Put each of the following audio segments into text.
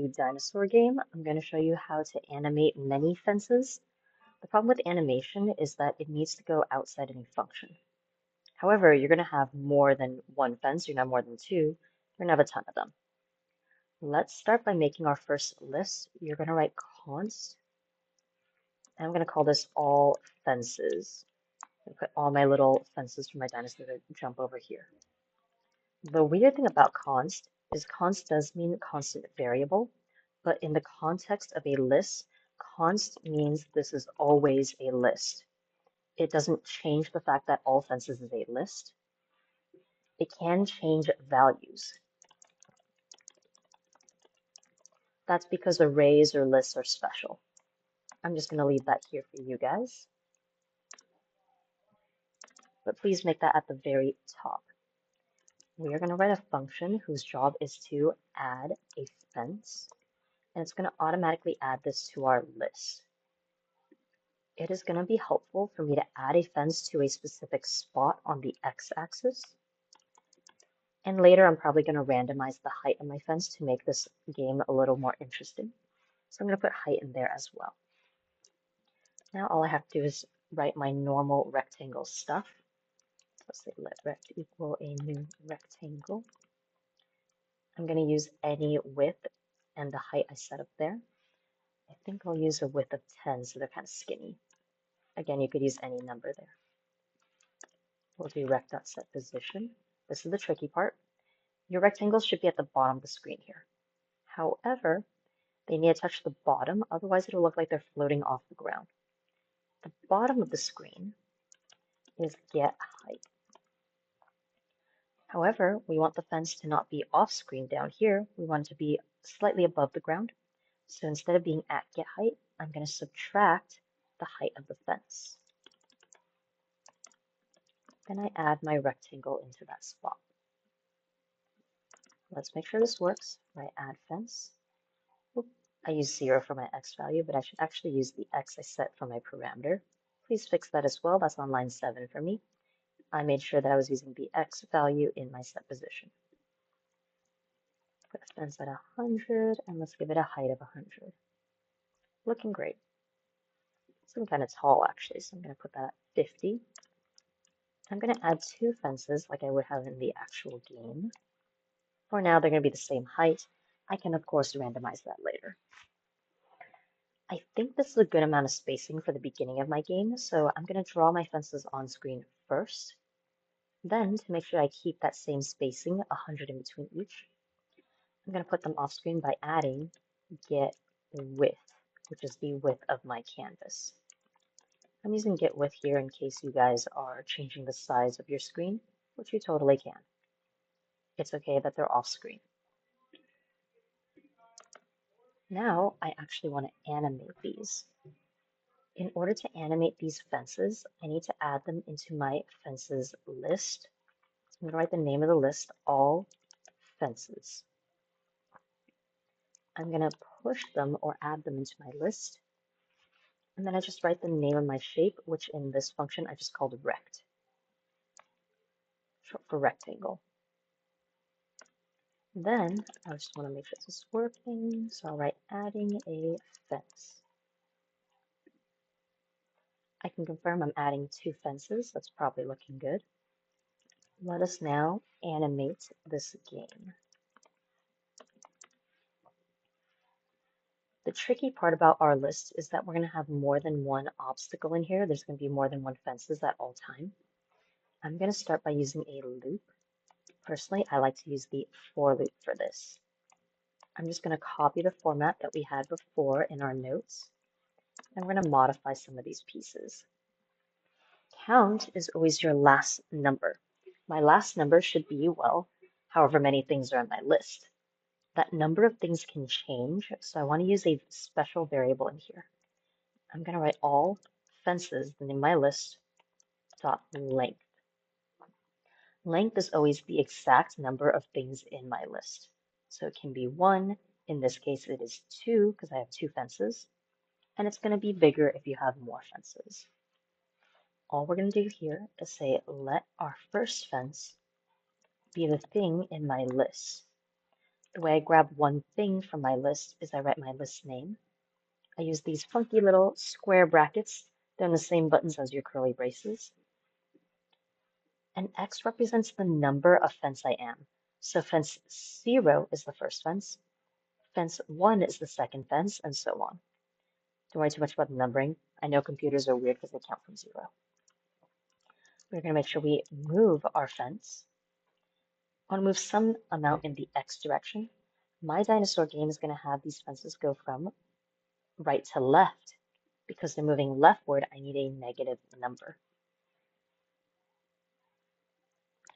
to Dinosaur Game. I'm going to show you how to animate many fences. The problem with animation is that it needs to go outside any function. However, you're going to have more than one fence, you're going to have more than two, you're going to have a ton of them. Let's start by making our first list. You're going to write const, and I'm going to call this all fences. I'm put all my little fences for my dinosaur to jump over here. The weird thing about const is const does mean constant variable, but in the context of a list, const means this is always a list. It doesn't change the fact that all fences is a list. It can change values. That's because arrays or lists are special. I'm just going to leave that here for you guys. But please make that at the very top. We are going to write a function whose job is to add a fence, and it's going to automatically add this to our list. It is going to be helpful for me to add a fence to a specific spot on the x-axis. And later I'm probably going to randomize the height of my fence to make this game a little more interesting. So I'm going to put height in there as well. Now all I have to do is write my normal rectangle stuff. Let's say let rect equal a new rectangle. I'm going to use any width and the height I set up there. I think I'll use a width of 10 so they're kind of skinny. Again, you could use any number there. We'll do rect.setPosition. This is the tricky part. Your rectangles should be at the bottom of the screen here. However, they need to touch the bottom, otherwise it'll look like they're floating off the ground. The bottom of the screen is get height. However, we want the fence to not be off screen down here. We want it to be slightly above the ground. So instead of being at get height, I'm going to subtract the height of the fence. Then I add my rectangle into that spot. Let's make sure this works. Right, add fence. Oop, I use 0 for my x value, but I should actually use the x I set for my parameter. Please fix that as well. That's on line 7 for me. I made sure that I was using the x value in my set position. Put fence at 100, and let's give it a height of 100. Looking great. It's kind of tall actually, so I'm going to put that at 50. I'm going to add 2 fences like I would have in the actual game. For now, they're going to be the same height. I can, of course, randomize that later. I think this is a good amount of spacing for the beginning of my game, so I'm going to draw my fences on screen first. Then, to make sure I keep that same spacing, 100 in between each, I'm going to put them off screen by adding get width, which is the width of my canvas. I'm using get width here in case you guys are changing the size of your screen, which you totally can. It's okay that they're off screen. Now I actually want to animate these. In order to animate these fences, I need to add them into my fences list. So I'm going to write the name of the list, all fences. I'm going to push them or add them into my list. And then I just write the name of my shape, which in this function I just called rect, short for rectangle. Then I just want to make sure this is working, so I'll write adding a fence. I can confirm I'm adding 2 fences. That's probably looking good. Let us now animate this game. The tricky part about our list is that we're going to have more than one obstacle in here. There's going to be more than one fences at all time. I'm going to start by using a loop. Personally, I like to use the for loop for this. I'm just going to copy the format that we had before in our notes, and we're going to modify some of these pieces. Count is always your last number. My last number should be, well, however many things are on my list. That number of things can change, so I want to use a special variable in here. I'm going to write all fences in my list dot length. Length is always the exact number of things in my list. So it can be 1, in this case it is 2 because I have 2 fences, and it's going to be bigger if you have more fences. All we're going to do here is say let our first fence be the thing in my list. The way I grab one thing from my list is I write my list name. I use these funky little square brackets. They're in the same buttons as your curly braces. And X represents the number of fence I am. So fence 0 is the first fence, fence 1 is the second fence, and so on. Don't worry too much about the numbering. I know computers are weird because they count from 0. We're going to make sure we move our fence. I want to move some amount in the X direction. My dinosaur game is going to have these fences go from right to left. Because they're moving leftward, I need a negative number.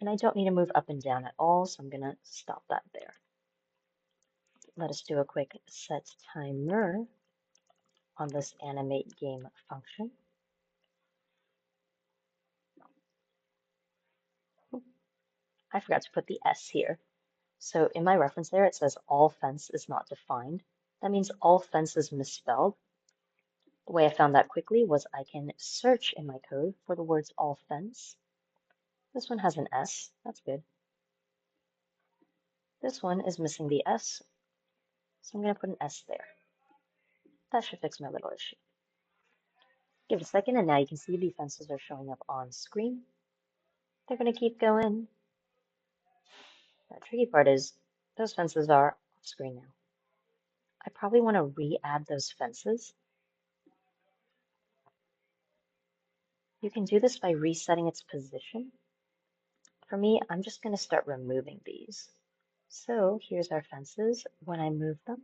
And I don't need to move up and down at all, so I'm going to stop that there. Let us do a quick set timer on this animate game function. I forgot to put the S here. So in my reference there, it says all fence is not defined. That means all fence is misspelled. The way I found that quickly was I can search in my code for the words all fence. This one has an S, that's good. This one is missing the S, so I'm going to put an S there. That should fix my little issue. Give it a second, and now you can see the fences are showing up on screen. They're going to keep going. The tricky part is those fences are off screen now. I probably want to re-add those fences. You can do this by resetting its position. For me, I'm just going to start removing these. So here's our fences when I move them.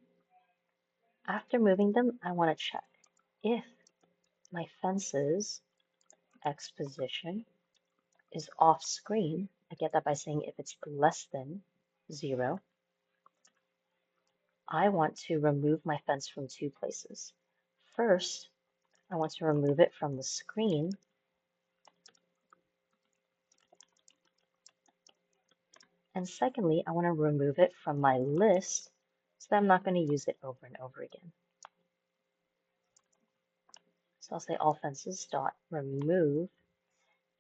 After moving them, I want to check if my fences X position is off screen. I get that by saying if it's less than 0. I want to remove my fence from 2 places. First, I want to remove it from the screen. And secondly, I want to remove it from my list so that I'm not going to use it over and over again. So I'll say all fences dot remove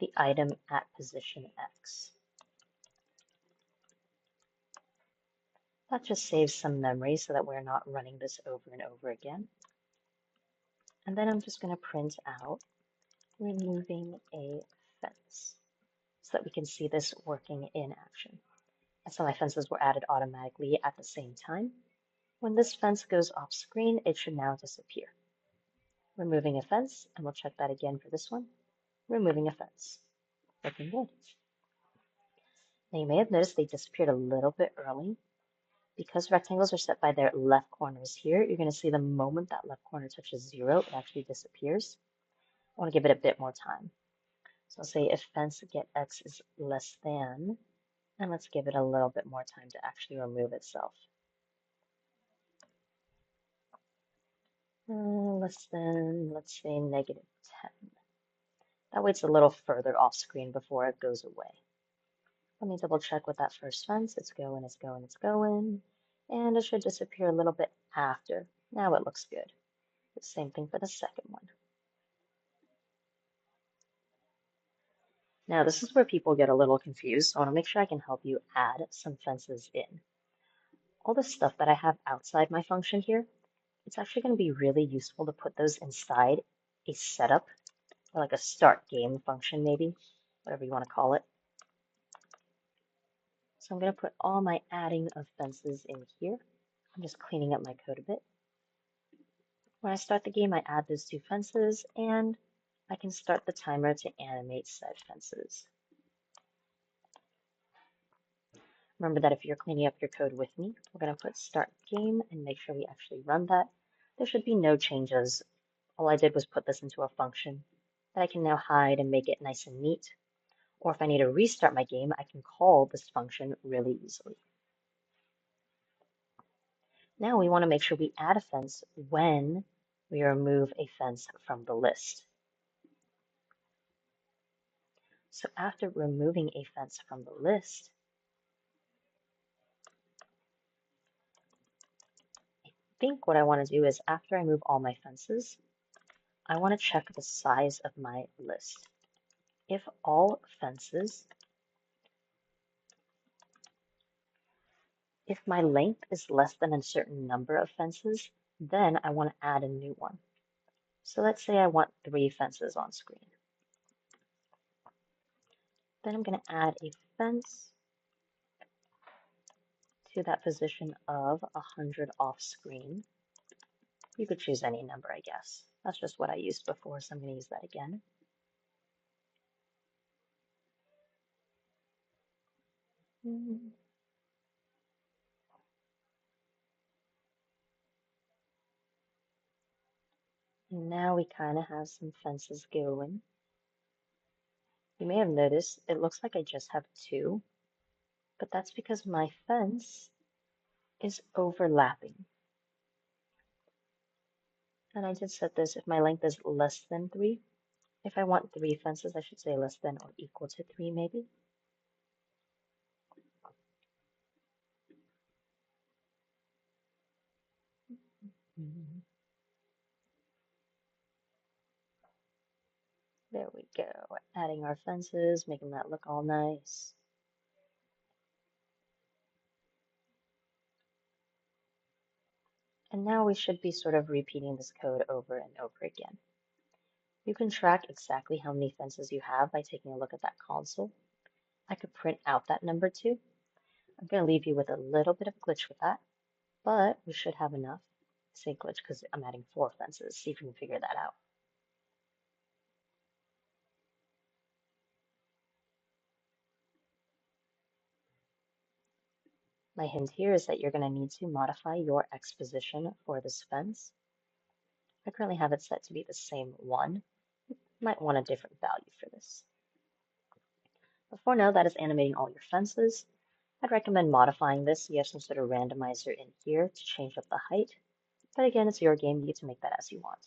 the item at position X. That just saves some memory so that we're not running this over and over again. And then I'm just going to print out removing a fence so that we can see this working in action. And so my fences were added automatically at the same time. When this fence goes off screen, it should now disappear. Removing a fence, and we'll check that again for this one. Removing a fence. Looking good. Now you may have noticed they disappeared a little bit early. Because rectangles are set by their left corners here, you're going to see the moment that left corner touches 0, it actually disappears. I want to give it a bit more time. So I'll say if fence get X is less than, and let's give it a little bit more time to actually remove itself. Less than, let's say, negative 10. That way it's a little further off screen before it goes away. Let me double check with that first fence. It's going, it's going, it's going. And it should disappear a little bit after. Now it looks good. The same thing for the second one. Now this is where people get a little confused, so I want to make sure I can help you add some fences in. All the stuff that I have outside my function here, it's actually going to be really useful to put those inside a setup, or like a start game function maybe, whatever you want to call it. So I'm going to put all my adding of fences in here. I'm just cleaning up my code a bit. When I start the game, I add those 2 fences, and I can start the timer to animate said fences. Remember that if you're cleaning up your code with me, we're going to put start game and make sure we actually run that. There should be no changes. All I did was put this into a function that I can now hide and make it nice and neat. Or if I need to restart my game, I can call this function really easily. Now we want to make sure we add a fence when we remove a fence from the list. So after removing a fence from the list, I think what I want to do is after I move all my fences, I want to check the size of my list. If all fences If my length is less than a certain number of fences, then I want to add a new one. So let's say I want 3 fences on screen. Then I'm going to add a fence to that position of 100 off screen. You could choose any number, I guess. That's just what I used before, so I'm going to use that again. And now we kind of have some fences going. You may have noticed it looks like I just have 2, but that's because my fence is overlapping. And I did set this if my length is less than 3. If I want 3 fences, I should say less than or equal to 3 maybe. There we go. Adding our fences, making that look all nice. And now we should be sort of repeating this code over and over again. You can track exactly how many fences you have by taking a look at that console. I could print out that number too. I'm going to leave you with a little bit of glitch with that, but we should have enough. I say glitch because I'm adding 4 fences. See if you can figure that out. My hint here is that you're going to need to modify your X position for this fence. I currently have it set to be the same 1. You might want a different value for this. But for now, that is animating all your fences. I'd recommend modifying this so you have some sort of randomizer in here to change up the height. But again, it's your game, you get to make that as you want.